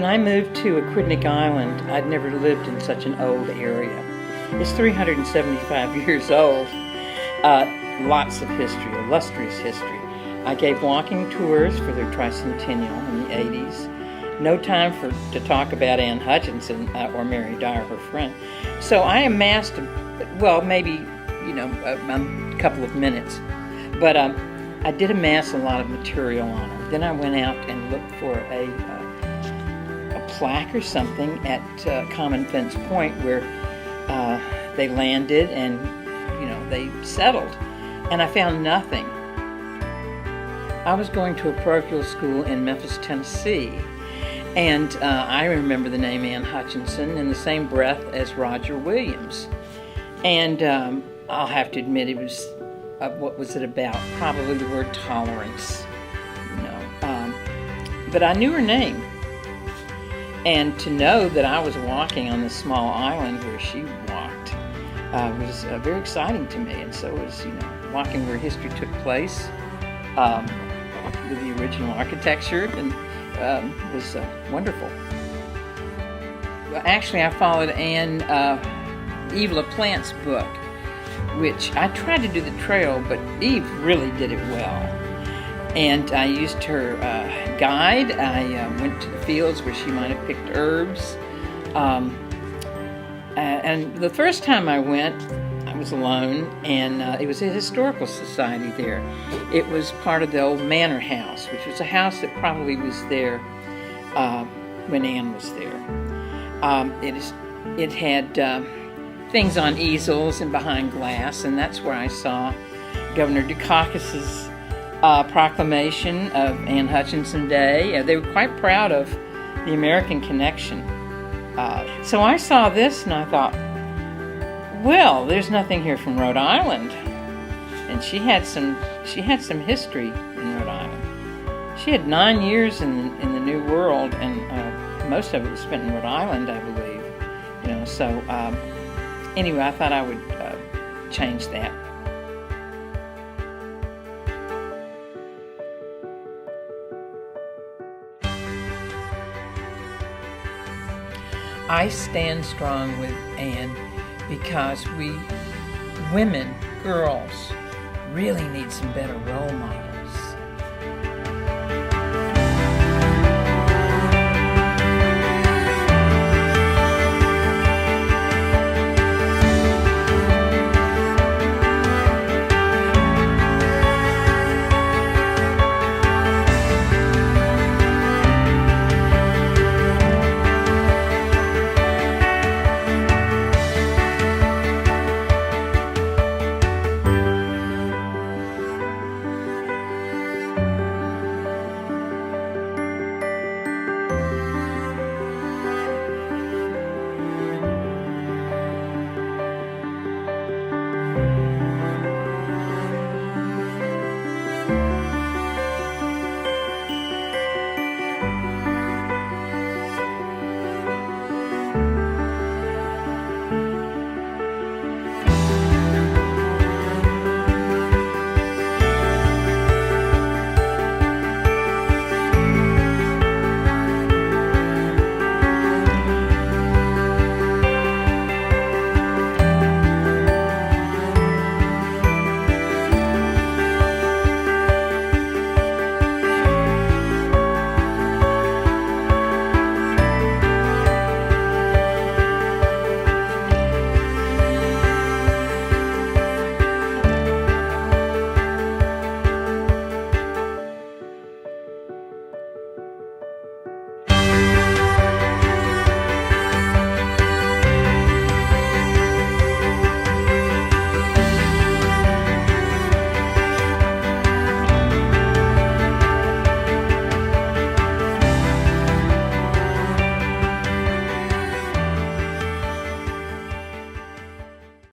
When I moved to Aquidneck Island, I'd never lived in such an old area. It's 375 years old. Lots of history, illustrious history. I gave walking tours for their tricentennial in the 80s. No time to talk about Anne Hutchinson or Mary Dyer, her friend. So I amassed, maybe, a couple of minutes. But I did amass a lot of material on her. Then I went out and looked for a plaque or something at Common Fence Point where they landed and, they settled. And I found nothing. I was going to a parochial school in Memphis, Tennessee, and I remember the name Anne Hutchinson in the same breath as Roger Williams. And I'll have to admit, it was, what was it about? Probably the word tolerance, but I knew her name. And to know that I was walking on this small island where she walked was very exciting to me. And so was, walking where history took place with the original architecture, and was wonderful. Well, actually, I followed Anne Eve LaPlante's book, which I tried to do the trail, but Eve really did it well. And I used her guide. I went to the fields where she might have picked herbs. And the first time I went, I was alone, and it was a historical society there. It was part of the old manor house, which was a house that probably was there when Anne was there. It had things on easels and behind glass, and that's where I saw Governor Dukakis's proclamation of Anne Hutchinson Day. They were quite proud of the American connection. So I saw this and I thought, well, there's nothing here from Rhode Island. And she had some history in Rhode Island. She had 9 years in the New World, and most of it was spent in Rhode Island, I believe. Anyway, I thought I would change that. I stand strong with Anne because we women, girls, really need some better role models.